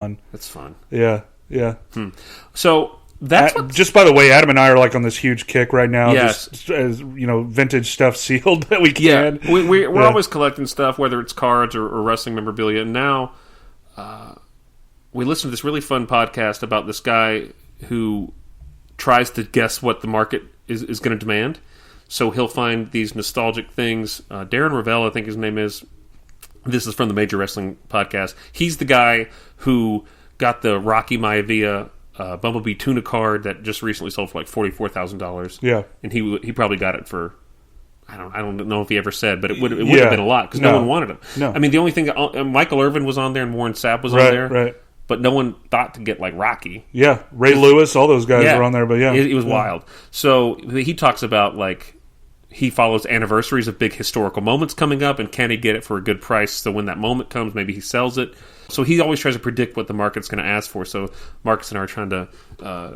That's fun. Yeah. So that's just by the way, Adam and I are like on this huge kick right now. Yes. Just as vintage stuff sealed that we can. Yeah, we're always collecting stuff, whether it's cards or wrestling memorabilia. And now we listen to this really fun podcast about this guy who tries to guess what the market is going to demand. So he'll find these nostalgic things. Darren Ravel, I think his name is. This is from the Major Wrestling Podcast. He's the guy who got the Rocky Maivia Bumblebee tuna card that just recently sold for like $44,000. Yeah, and he probably got it for I don't know if he ever said, but it would have been a lot because no one wanted him. No, I mean the only thing Michael Irvin was on there and Warren Sapp was on there, right. But no one thought to get like Rocky. Yeah, Ray Lewis, all those guys were on there, but it was wild. So he talks about like. He follows anniversaries of big historical moments coming up, and can he get it for a good price? So when that moment comes, maybe he sells it. So he always tries to predict what the market's going to ask for. So Marcus and I are trying to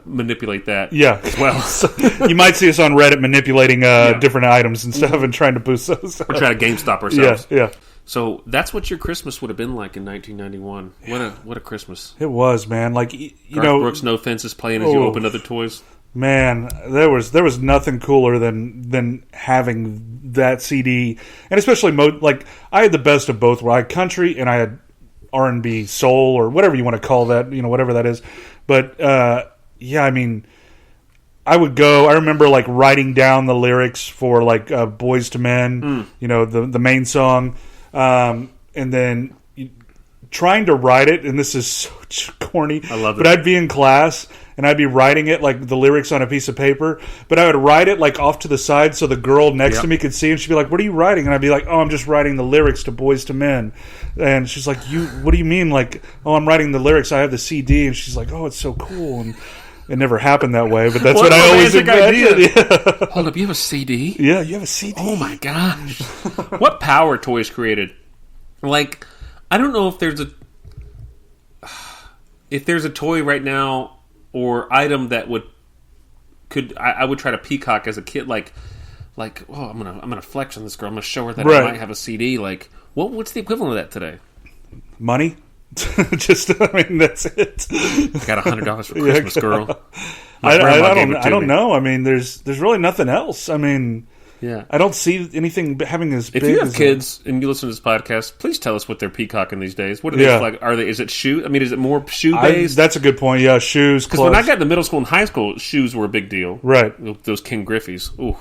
manipulate that as well. So you might see us on Reddit manipulating different items and stuff and trying to boost those. We're trying to GameStop ourselves. Yeah. So that's what your Christmas would have been like in 1991. What a Christmas. It was, man. Like, Garth Brooks, No Fences playing as you opened other toys. Man, there was nothing cooler than having that CD, and especially like I had the best of both. Where I had country and I had R&B, soul, or whatever you want to call that, whatever that is. But I mean, I would go. I remember like writing down the lyrics for like Boys to Men, the main song, and then trying to write it. And this is so corny. I love it. But I'd be in class. And I'd be writing it, like, the lyrics on a piece of paper. But I would write it, like, off to the side so the girl next to me could see. And she'd be like, what are you writing? And I'd be like, oh, I'm just writing the lyrics to Boys to Men. And she's like, what do you mean? Like, oh, I'm writing the lyrics. I have the CD. And she's like, oh, it's so cool. And it never happened that way. But that's what I always imagined. Yeah. Hold up, you have a CD? Yeah, you have a CD. Oh, my gosh. What power toys created. Like, I don't know if there's a toy right now or item that I would try to peacock as a kid, like oh, I'm gonna flex on this girl. I'm gonna show her that I might have a CD. Like, what's the equivalent of that today? Money. That's it. I got $100 for Christmas, girl. I don't know. I mean, there's really nothing else. I mean. Yeah, I don't see anything having as big. If you have kids and you listen to this podcast, please tell us what they're peacocking these days. What are they like? Are they? Is it shoe? I mean, is it more shoe based? That's a good point. Yeah, shoes. Because when I got into middle school and high school, shoes were a big deal. Right. Those King Griffies. Ooh.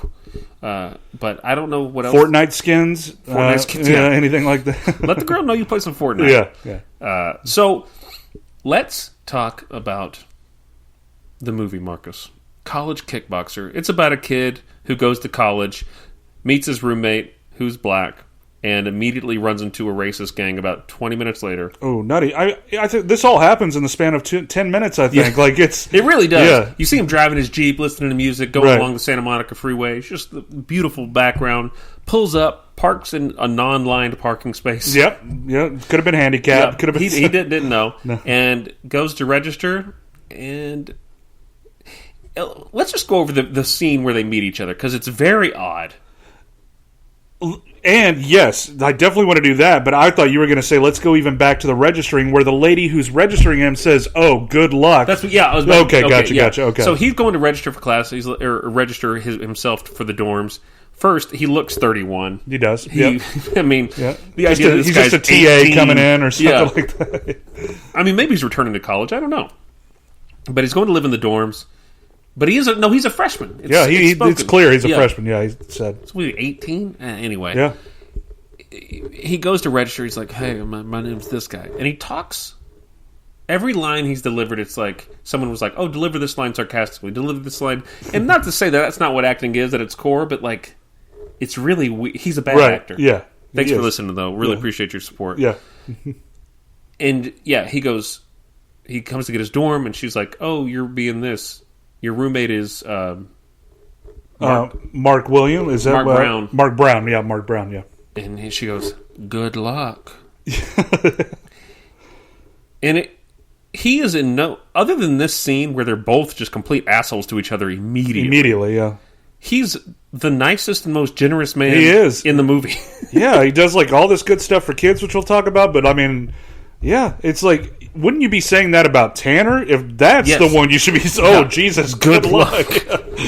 But I don't know what else. Fortnite skins. Yeah, anything like that. Let the girl know you play some Fortnite. Yeah. So let's talk about the movie, Marcus. College Kickboxer. It's about a kid who goes to college, meets his roommate, who's black, and immediately runs into a racist gang about 20 minutes later. Oh, nutty. I think this all happens in the span of 10 minutes, I think. Yeah. Like it really does. Yeah. You see him driving his Jeep, listening to music, going along the Santa Monica freeway. It's just the beautiful background. Pulls up, parks in a non-lined parking space. Yep. Yeah. Could have been handicapped. Could have been. He didn't know. No. And goes to register, and let's just go over the scene where they meet each other, because it's very odd. And yes, I definitely want to do that, but I thought you were going to say, let's go even back to the registering, where the lady who's registering him says, oh, good luck. That's what, yeah. Gotcha. Okay. So he's going to register for class, or register himself for the dorms. First, he looks 31. He does. I mean, the idea that he's just a TA 18, coming in or something like that. I mean, maybe he's returning to college. I don't know. But he's going to live in the dorms. But he's a freshman. It's clear he's a freshman. Yeah, he said. So 18? Anyway. Yeah. He goes to register. He's like, hey, my name's this guy. And he talks. Every line he's delivered, it's like someone was like, oh, deliver this line sarcastically. Deliver this line. And not to say that that's not what acting is at its core, but like, it's really, he's a bad actor. Yeah. Thanks for listening, though. Really appreciate your support. Yeah. And he comes to get his dorm, and she's like, oh, you're being this. Your roommate is Mark William. Is that Mark Brown? Mark Brown. Yeah, Mark Brown. Yeah. And she goes, "Good luck." And he is in no other than this scene where they're both just complete assholes to each other immediately. Immediately, yeah. He's the nicest and most generous man. He is in the movie. Yeah, he does like all this good stuff for kids, which we'll talk about. But I mean, yeah, it's like wouldn't you be saying that about Tanner? If that's the one you should be... Oh, Jesus, good luck.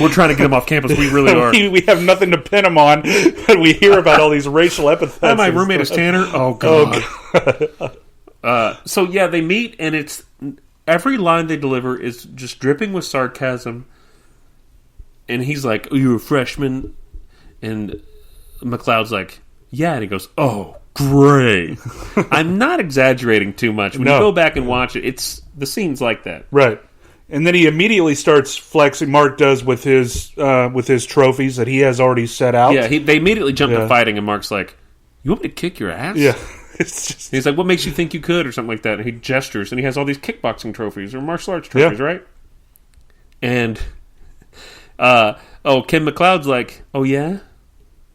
We're trying to get him off campus. We really are. we have nothing to pin him on, but we hear about all these racial epithets. My roommate is Tanner. Oh, God. So, yeah, they meet, and it's... Every line they deliver is just dripping with sarcasm. And he's like, oh, you're a freshman? And McLeod's like, yeah. And he goes, oh, great. I'm not exaggerating too much. When you go back and watch it, the scene's like that. Right. And then he immediately starts flexing. Mark does with his trophies that he has already set out. Yeah, they immediately jump to fighting, and Mark's like, you want me to kick your ass? Yeah. He's like, what makes you think you could, or something like that. And he gestures, and he has all these kickboxing trophies or martial arts trophies, right? And Ken McLeod's like, oh yeah,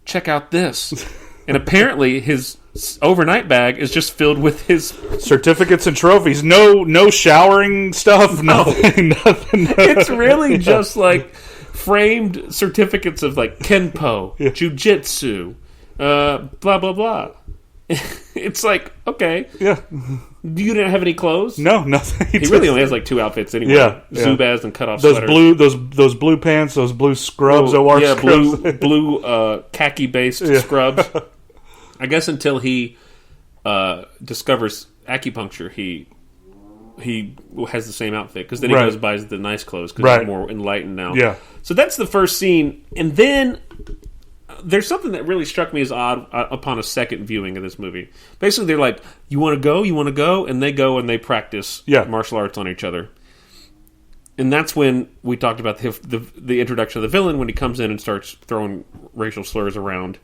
check out this. And apparently his overnight bag is just filled with his certificates and trophies. No showering stuff. Nothing. It's really just like framed certificates of like Kenpo, Jiu-Jitsu, blah blah blah. It's like, okay. Yeah. You didn't have any clothes? No, nothing. He really only has like 2 outfits anyway. Yeah. Zubaz and cutoff those sweaters. Those blue pants, those blue scrubs, scrubs. blue khaki-based scrubs. I guess until he discovers acupuncture, he has the same outfit, because then he goes and buys the nice clothes because he's more enlightened now. Yeah. So that's the first scene, and then there's something that really struck me as odd upon a second viewing of this movie. Basically, they're like, you want to go? You want to go? And they go and they practice martial arts on each other. And that's when we talked about the introduction of the villain, when he comes in and starts throwing racial slurs around.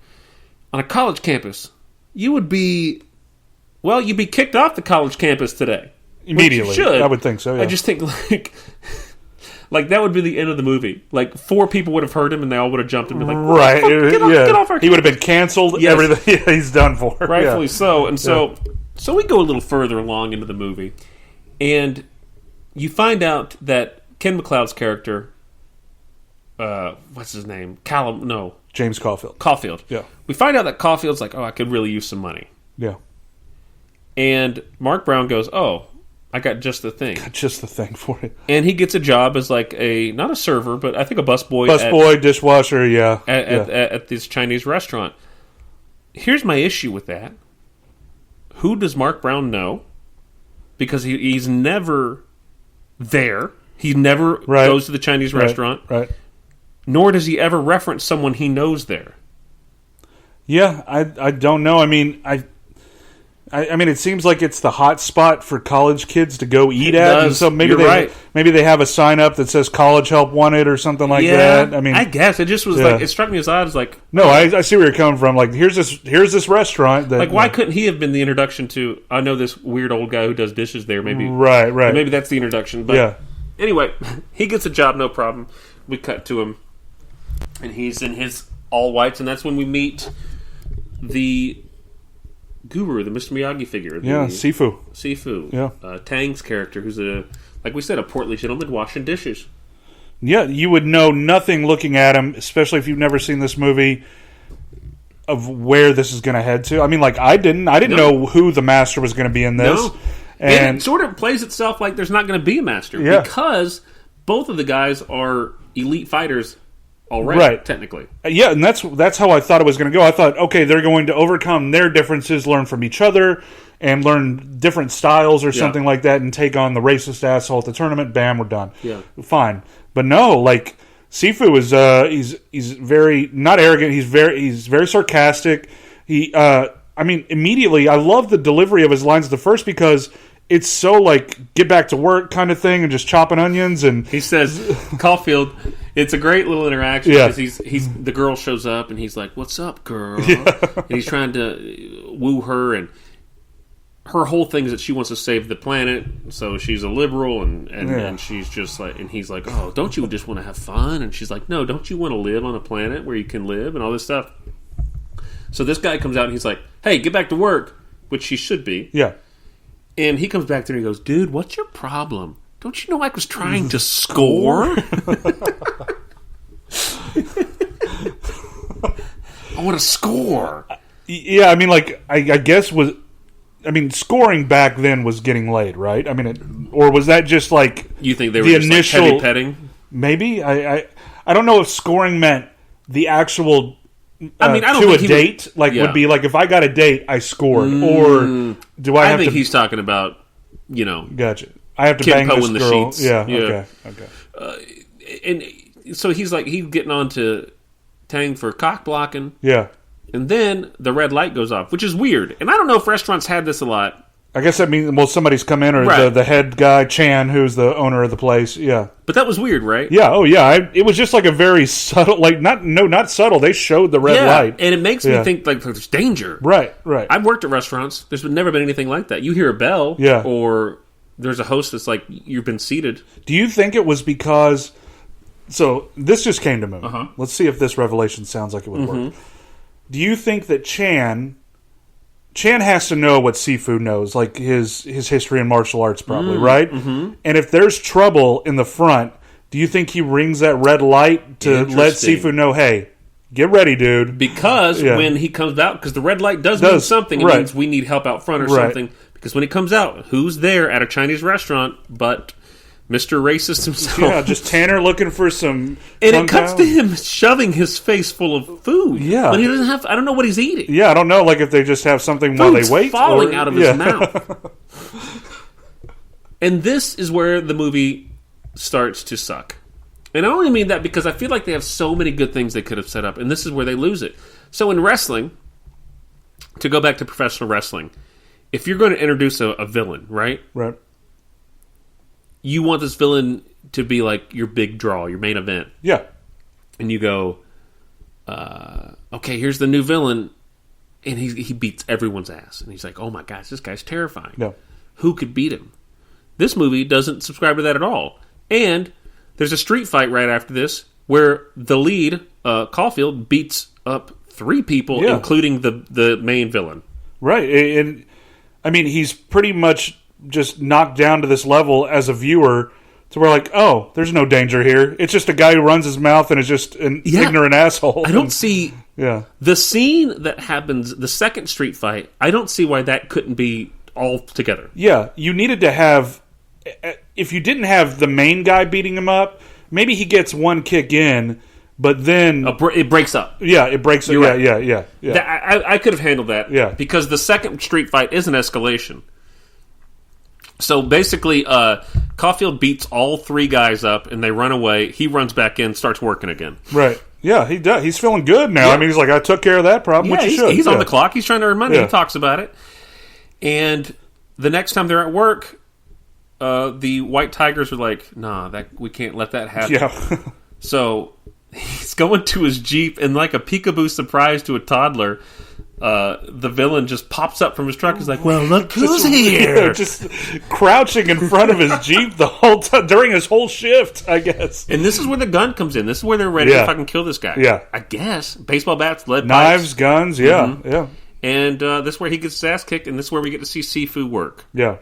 On a college campus, you'd be kicked off the college campus today. Immediately. I would think so, yeah. I just think, like that would be the end of the movie. Like 4 people would have heard him, and they all would have jumped and been like, get off our campus. He would have been canceled. Yes. Everything he's done for. Rightfully so. And so we go a little further along into the movie, and you find out that Ken McLeod's character, what's his name? James Caulfield. Caulfield. Yeah. We find out that Caulfield's like, oh, I could really use some money. Yeah. And Mark Brown goes, oh, I got just the thing. Got just the thing for it. And he gets a job as like not a server, but I think a busboy. Dishwasher, at this Chinese restaurant. Here's my issue with that. Who does Mark Brown know? Because he's never there. He never goes to the Chinese restaurant. Right. Nor does he ever reference someone he knows there. Yeah, I don't know. I mean, I mean, it seems like it's the hot spot for college kids to go eat at. And so maybe they have a sign up that says "College Help Wanted" or something like that. I mean, I guess it just was like, it struck me as odd. As like, no, I see where you're coming from. Like, here's this restaurant. That, like, why couldn't he have been the introduction to? I know this weird old guy who does dishes there. Maybe right. Maybe that's the introduction. But anyway, he gets a job, no problem. We cut to him, and he's in his all whites, and that's when we meet the guru, the Mr. Miyagi figure. Sifu. Yeah. Tang's character, who's like we said, a portly gentleman washing dishes. Yeah, you would know nothing looking at him, especially if you've never seen this movie, of where this is going to head to. I mean, like, I didn't know who the master was going to be in this. No. And it sort of plays itself like there's not going to be a master. Yeah. Because both of the guys are elite fighters already, technically. Yeah, and that's how I thought it was going to go. I thought, okay, they're going to overcome their differences, learn from each other, and learn different styles or something like that, and take on the racist asshole at the tournament. Bam, we're done. Yeah. Fine. But no, like, Sifu is he's very not arrogant. He's very sarcastic. I mean, immediately, I love the delivery of his lines at the first, because it's so like get back to work kind of thing, and just chopping onions. And he says, Caulfield, it's a great little interaction because he's the girl shows up and he's like, "What's up, girl?" And he's trying to woo her, and her whole thing is that she wants to save the planet, so she's a liberal, and she's just like, and he's like, "Oh, don't you just want to have fun?" And she's like, "No, don't you want to live on a planet where you can live and all this stuff?" So this guy comes out and he's like, "Hey, get back to work," which she should be. Yeah. And he comes back there and he goes, "Dude, what's your problem? Don't you know I was trying to score?" I want to score. Yeah, I mean, like, I guess I mean, scoring back then was getting laid, right? I mean, or was that just like you think they were just initial like heavy petting? Maybe I don't know if scoring meant the actual. I mean, I don't think a date would be like if I got a date, I scored, or do I? I think he's talking about Gotcha. I have to bang this girl. Sheets. Yeah. Okay. And so he's getting on to Tang for cock blocking. Yeah. And then the red light goes off, which is weird. And I don't know if restaurants had this a lot. I guess that means, somebody's come in, or right. the head guy, Chan, who's the owner of the place. Yeah. But that was weird, right? Yeah. Oh, yeah. It was just like a very subtle, not subtle. They showed the red light. And it makes me think like there's danger. Right. I've worked at restaurants. There's never been anything like that. You hear a bell, or there's a host that's like, you've been seated. Do you think it was because... So, this just came to me. Uh-huh. Let's see if this revelation sounds like it would work. Do you think that Chan has to know what Sifu knows, like his history in martial arts probably, right? Mm-hmm. And if there's trouble in the front, do you think he rings that red light to let Sifu know, hey, get ready, dude? Because when he comes out, because the red light does mean something. It means we need help out front or something. Because when he comes out, who's there at a Chinese restaurant but Mr. Racist himself? Yeah, just Tanner looking for some... And it cuts to him shoving his face full of food. Yeah. But he doesn't have... I don't know what he's eating. Yeah, I don't know, like if they just have something while they wait. Falling out of his mouth. And this is where the movie starts to suck. And I only mean that because I feel like they have so many good things they could have set up, and this is where they lose it. So in wrestling, to go back to professional wrestling, if you're going to introduce a villain, right? Right. You want this villain to be like your big draw, your main event. Yeah. And you go, okay, here's the new villain, and he beats everyone's ass. And he's like, oh my gosh, this guy's terrifying. No. Who could beat him? This movie doesn't subscribe to that at all. And there's a street fight right after this where the lead, Caulfield, beats up 3 people, including the main villain. Right. And I mean, he's pretty much just knocked down to this level as a viewer to where like, oh, there's no danger here. It's just a guy who runs his mouth and is just an ignorant asshole. I don't see the scene that happens, the second street fight, I don't see why that couldn't be all together. Yeah, you needed to have, if you didn't have the main guy beating him up, maybe he gets one kick in, but then... it breaks up. Yeah, it breaks up. You're right. Yeah. I could have handled that. Yeah. Because the second street fight is an escalation. So basically, Caulfield beats all 3 guys up, and they run away. He runs back in, starts working again. Right. Yeah, he does. He's feeling good now. Yeah. I mean, he's like, I took care of that problem, which he should. He's on the clock. He's trying to earn money. Yeah. He talks about it. And the next time they're at work, the White Tigers are like, nah, we can't let that happen. Yeah. So he's going to his Jeep, and like a peekaboo surprise to a toddler, the villain just pops up from his truck. He's like, well, look who's here. Just crouching in front of his Jeep the whole time, during his whole shift, I guess. And this is where the gun comes in. This is where they're ready to fucking kill this guy. Yeah. I guess. Baseball bats, lead knives, pipes. Guns, yeah. And this is where he gets his ass kicked, and this is where we get to see Sifu work. Yeah.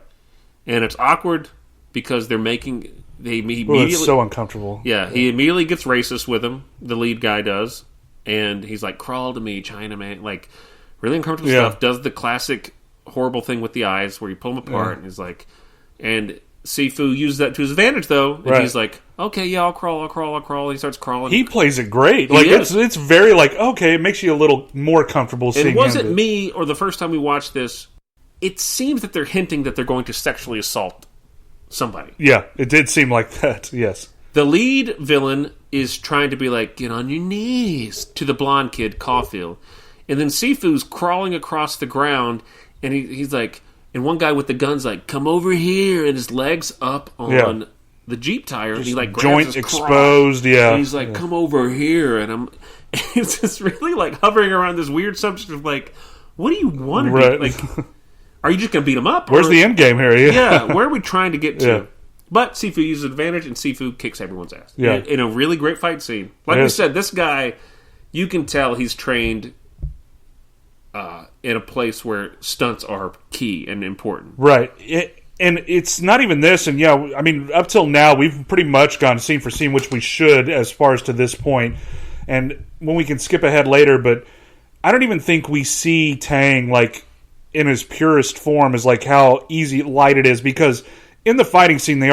And it's awkward because they're making... it's so uncomfortable. Yeah, he immediately gets racist with him, the lead guy does. And he's like, crawl to me, Chinaman. Like, really uncomfortable stuff. Does the classic horrible thing with the eyes where you pull them apart. And he's like... And Sifu uses that to his advantage, though. And he's like, okay, yeah, I'll crawl. He starts crawling. He plays it great. Like it's very like, okay, it makes you a little more comfortable seeing him. It wasn't me, or the first time we watched this, it seems that they're hinting that they're going to sexually assault somebody. Yeah, it did seem like that, yes. The lead villain is trying to be like, get on your knees, to the blonde kid, Caulfield. And then Sifu's crawling across the ground, and he's like... And one guy with the gun's like, come over here, and his leg's up on the Jeep tire, and he like grabs joint his exposed, crotch, and he's like, come over here, and it's just really like hovering around this weird subject of like, what do you want to do? Like, are you just going to beat him up? Where's the end game here? Yeah, where are we trying to get to? Yeah. But Sifu uses advantage, and Sifu kicks everyone's ass. Yeah. In a really great fight scene. Like we said, this guy, you can tell he's trained in a place where stunts are key and important. Right. And it's not even this, and I mean, up till now, we've pretty much gone scene for scene, which we should as far as to this point. And when we can skip ahead later, but I don't even think we see Tang, like, in his purest form is like how easy light it is, because in the fighting scene they